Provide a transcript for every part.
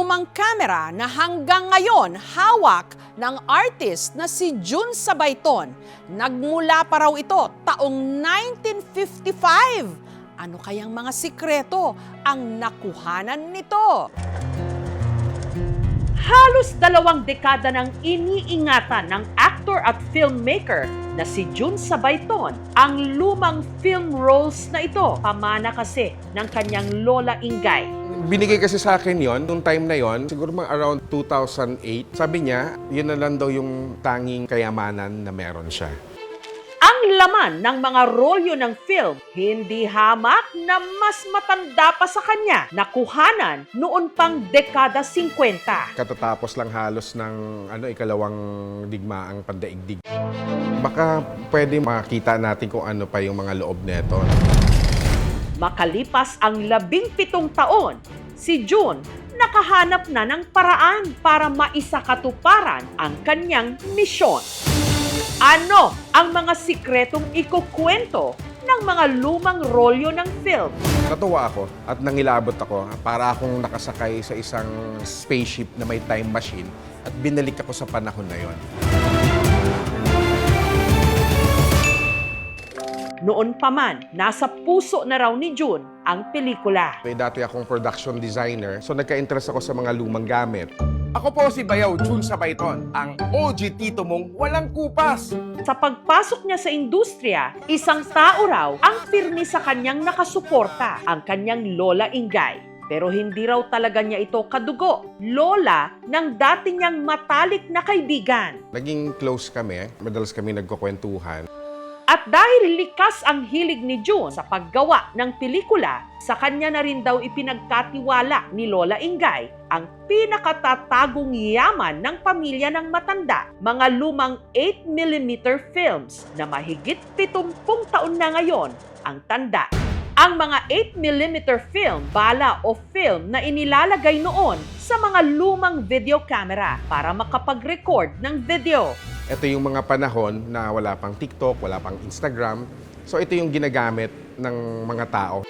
lumang kamera na hanggang ngayon hawak ng artist na si Jun Sabayton. Nagmula pa raw ito taong 1955. Ano kayang mga sikreto ang nakuhanan nito? Halos 2 dekada nang iniingatan ng actor at filmmaker na si Jun Sabayton ang lumang film roles na ito. Pamana kasi ng kanyang lola Ingay. Binigay kasi sa akin yon nung time na yon, siguro mga around 2008. Sabi niya, yun na lang daw yung tanging kayamanan na meron siya. Ang laman ng mga rolyo ng film, hindi hamak na mas matanda pa sa kanya, nakuhanan noon pang dekada 50. Katatapos lang halos ng ikalawang digmaang pandaigdig. Baka pwede makita natin kung ano pa yung mga loob neto. Makalipas ang 17 taon, si Jun nakahanap na ng paraan para maisakatuparan ang kanyang misyon. Ano ang mga sikretong ikukwento ng mga lumang rolyo ng film? Natuwa ako at nangilabot ako para akong nakasakay sa isang spaceship na may time machine at binalik ako sa panahon na yon. Noon pa man, nasa puso na raw ni Jun ang pelikula. May dati akong production designer, so nagka-interest ako sa mga lumang gamit. Ako po si Bayaw Jun Sabayton, ang OG tito mong walang kupas. Sa pagpasok niya sa industriya, isang tao raw ang pirmi sa kanyang nakasuporta, ang kanyang lola Ingay. Pero hindi raw talaga niya ito kadugo. Lola ng dati niyang matalik na kaibigan. Naging close kami, madalas kami nagkukwentuhan. At dahil likas ang hilig ni Jun sa paggawa ng pelikula, sa kanya na rin daw ipinagkatiwala ni Lola Ingay ang pinakatatagong yaman ng pamilya ng matanda, mga lumang 8mm films na mahigit 70 taon na ngayon ang tanda. Ang mga 8mm film, bala o film na inilalagay noon sa mga lumang video camera para makapag-record ng video. Ito yung mga panahon na wala pang TikTok, wala pang Instagram. So ito yung ginagamit ng mga tao.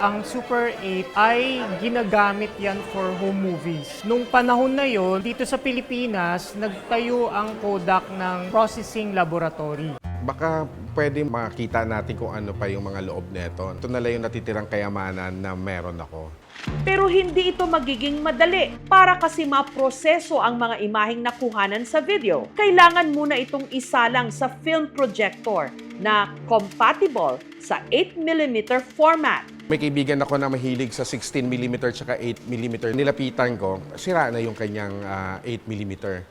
Ang Super 8 ay ginagamit yan for home movies. Nung panahon na yon, dito sa Pilipinas, nagtayo ang Kodak ng processing laboratory. Baka pwede makita natin kung ano pa yung mga loob neto. Ito na lang yung natitirang kayamanan na meron ako. Pero hindi ito magiging madali. Para kasi maproseso ang mga imaheng nakuhanan sa video, kailangan muna itong isalang sa film projector na compatible sa 8mm format. May kaibigan ako na mahilig sa 16mm tsaka 8mm. Nilapitan ko, sira na yung kanyang 8mm.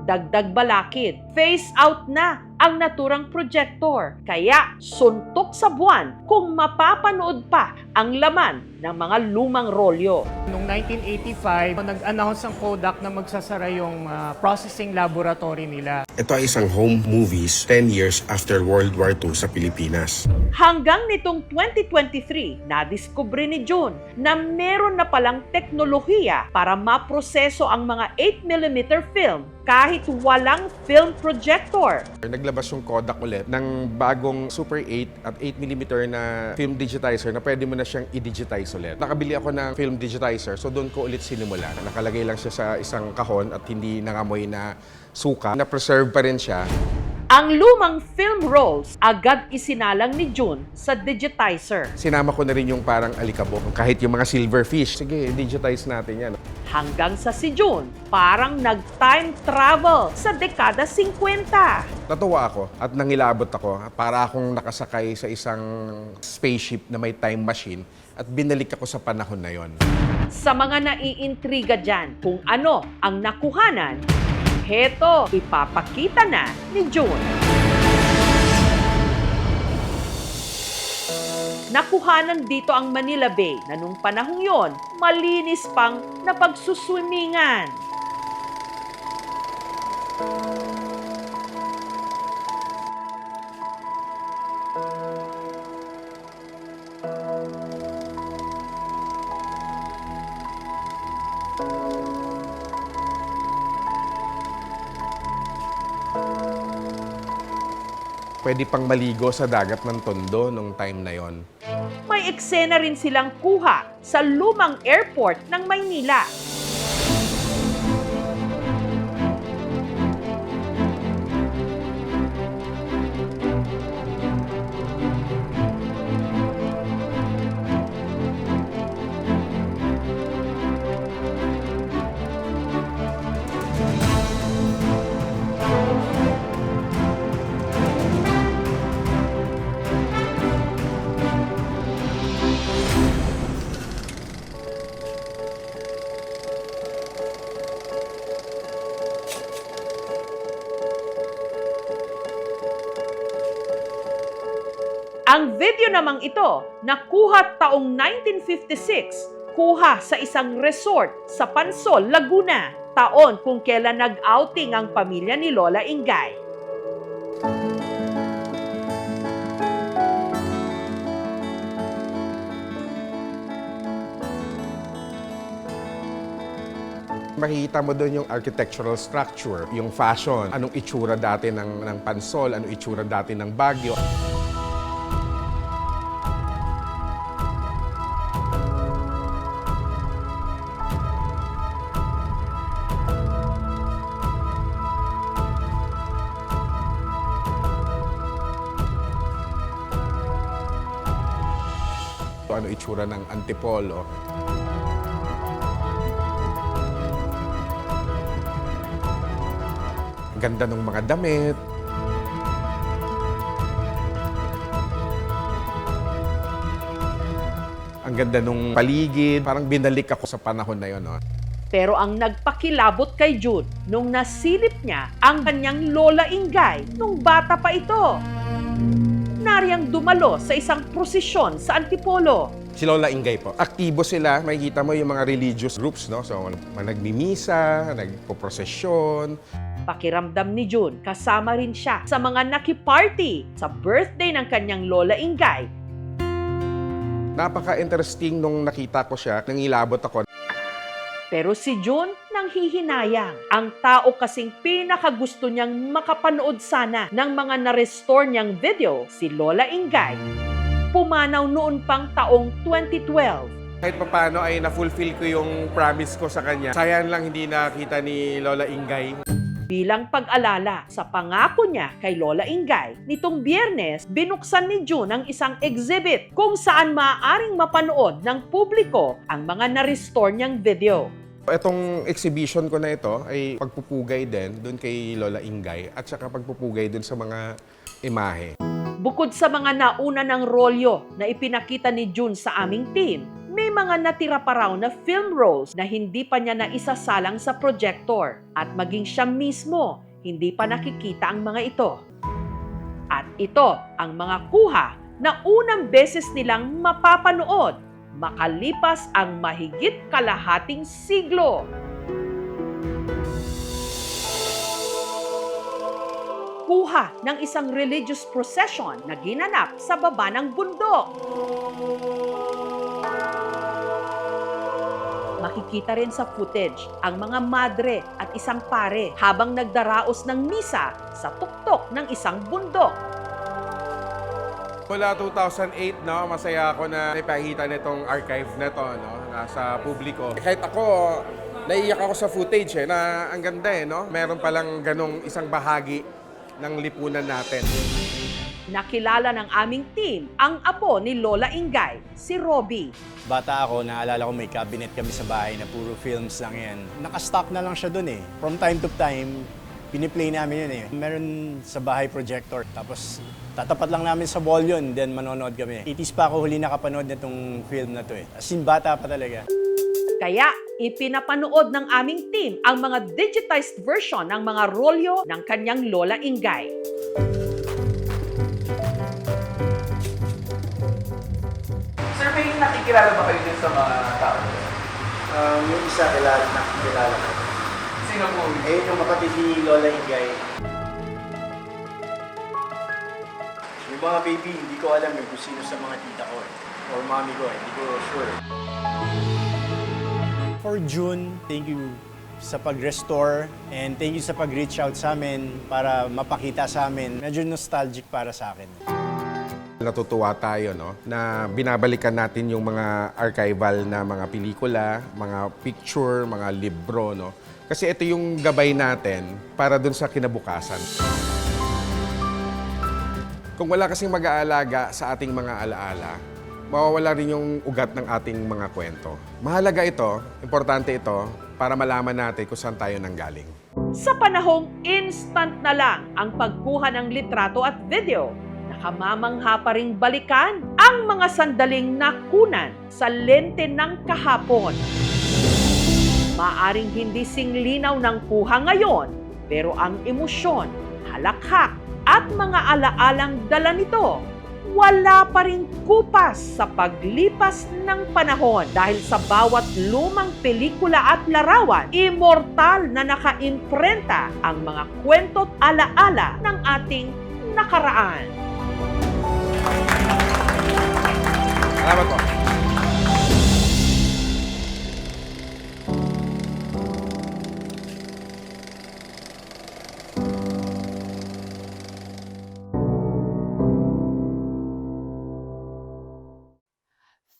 Dagdag balakid, phase out na ang naturang projector. Kaya suntok sa buwan kung mapapanood pa ang laman ng mga lumang rolyo. Noong 1985, nag-announce ang Kodak na magsasara yung processing laboratory nila. Ito ay isang home movies 10 years after World War II sa Pilipinas. Hanggang nitong 2023, nadiskubre ni Jun na meron na palang teknolohiya para maproseso ang mga 8mm film kahit walang film projector. Naglabas yung Kodak ulit ng bagong Super 8 at 8mm na film digitizer na pwede mo na siyang i-digitize ulit. Nakabili ako ng film digitizer, so doon ko ulit sinimula. Nakalagay lang siya sa isang kahon at hindi nangamoy na suka. Na-preserve pa rin siya. Ang lumang film rolls agad isinalang ni Jun sa digitizer. Sinama ko na rin yung parang alikabok. Kahit yung mga silverfish, sige, digitize natin yan. Hanggang sa si Jun, parang nag-time travel sa dekada 50. Natuwa ako at nangilabot ako para akong nakasakay sa isang spaceship na may time machine at binalik ako sa panahon na yon. Sa mga naiintriga dyan kung ano ang nakuhanan, heto, ipapakita na ni Jun. Nakuhanan dito ang Manila Bay na nung panahong yon, malinis pang napagsuswimingan. Pwede pang maligo sa dagat ng Tondo nung time na yon. May eksena rin silang kuha sa lumang airport ng Maynila. Ang video namang ito, nakuha taong 1956, kuha sa isang resort sa Pansol, Laguna, taon kung kailan nag-outing ang pamilya ni Lola Ingay. Makikita mo doon yung architectural structure, yung fashion, anong itsura dati ng Pansol, anong itsura dati ng Baguio. Ano itsura ng Antipolo. Ganda ng mga damit. Ang ganda ng paligid. Parang binalik ako sa panahon na yun. No? Pero ang nagpakilabot kay June nung nasilip niya ang kanyang Lola Ingay nung bata pa ito. Nariyang dumalo sa isang prosesyon sa Antipolo. Si Lola Ingay po. Aktibo sila. Makikita mo yung mga religious groups. No? So, nagmimisa, nagpoprosesyon. Pakiramdam ni June, kasama rin siya sa mga nakiparty sa birthday ng kanyang Lola Ingay. Napaka-interesting nung nakita ko siya, nangilabot ako. Pero si June nanghihinayang. Ang tao kasing pinakagusto niyang makapanood sana ng mga na-restore niyang video, si Lola Ingay. Pumanaw noon pang taong 2012. Kahit paano ay na-fulfill ko yung promise ko sa kanya. Sayang lang hindi nakita ni Lola Ingay. Bilang pag-alala sa pangako niya kay Lola Ingay, nitong Biyernes, binuksan ni June ang isang exhibit kung saan maaaring mapanood ng publiko ang mga na-restore niyang video. Itong exhibition ko na ito ay pagpupugay din doon kay Lola Ingay at saka pagpupugay doon sa mga imahe. Bukod sa mga nauna ng rolyo na ipinakita ni June sa aming team, may mga natira pa raw na film rolls na hindi pa niya naisasalang sa projector at maging siya mismo hindi pa nakikita ang mga ito. At ito ang mga kuha na unang beses nilang mapapanood makalipas ang mahigit kalahating siglo. Kuha ng isang religious procession na ginanap sa baba ng bundok. Makikita rin sa footage ang mga madre at isang pare habang nagdaraos ng misa sa tuktok ng isang bundok. Mula 2008, no, masaya ako na naipakita nitong archive na to, no, nasa publiko. Kahit ako, naiiyak ako sa footage na ang ganda no? Meron palang ganong isang bahagi ng lipunan natin. Nakilala ng aming team ang apo ni Lola Ingay, si Robbie. Bata ako, naalala ko may cabinet kami sa bahay na puro films lang yan. Nakastock na lang siya dun eh. From time to time, piniplay namin yun eh. Meron sa bahay projector, tapos tatapat lang namin sa wall yun, then manonood kami. 80s pa ako huli nakapanood na itong film na to eh. As in, bata pa talaga. Kaya ipinapanood ng aming team ang mga digitized version ng mga rolyo ng kanyang Lola Ingay. Sir, may nakikilala ba kayo din sa mga tao? Yung isa kilala ko. Sino po? Eh, yung kapatid ni Lola Ingay. Yung mga baby, hindi ko alam kung sino sa mga tita ko or mommy ko, hindi ko sure. For June, thank you sa pag-restore and thank you sa pag-reach out sa amin para mapakita sa amin. Medyo nostalgic para sa akin. Natutuwa tayo no, na binabalikan natin yung mga archival na mga pelikula, mga picture, mga libro. No? Kasi ito yung gabay natin para dun sa kinabukasan. Kung wala kasing mag-aalaga sa ating mga alaala, mawawala rin yung ugat ng ating mga kwento. Mahalaga ito, importante ito, para malaman natin kung saan tayo nanggaling. Sa panahong instant na lang ang pagkuha ng litrato at video, nakamamangha pa ring balikan ang mga sandaling nakunan sa lente ng kahapon. Maaring hindi singlinaw ng kuha ngayon, pero ang emosyon, halakhak at mga alaalang dala nito, wala pa ring kupas sa paglipas ng panahon dahil sa bawat lumang pelikula at larawan, immortal na naka-imprenta ang mga kwento't alaala ng ating nakaraan. Salamat po.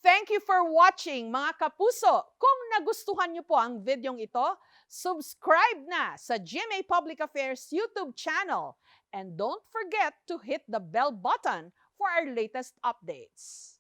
Thank you for watching, mga kapuso. Kung nagustuhan niyo po ang videong ito, subscribe na sa GMA Public Affairs YouTube channel. And don't forget to hit the bell button for our latest updates.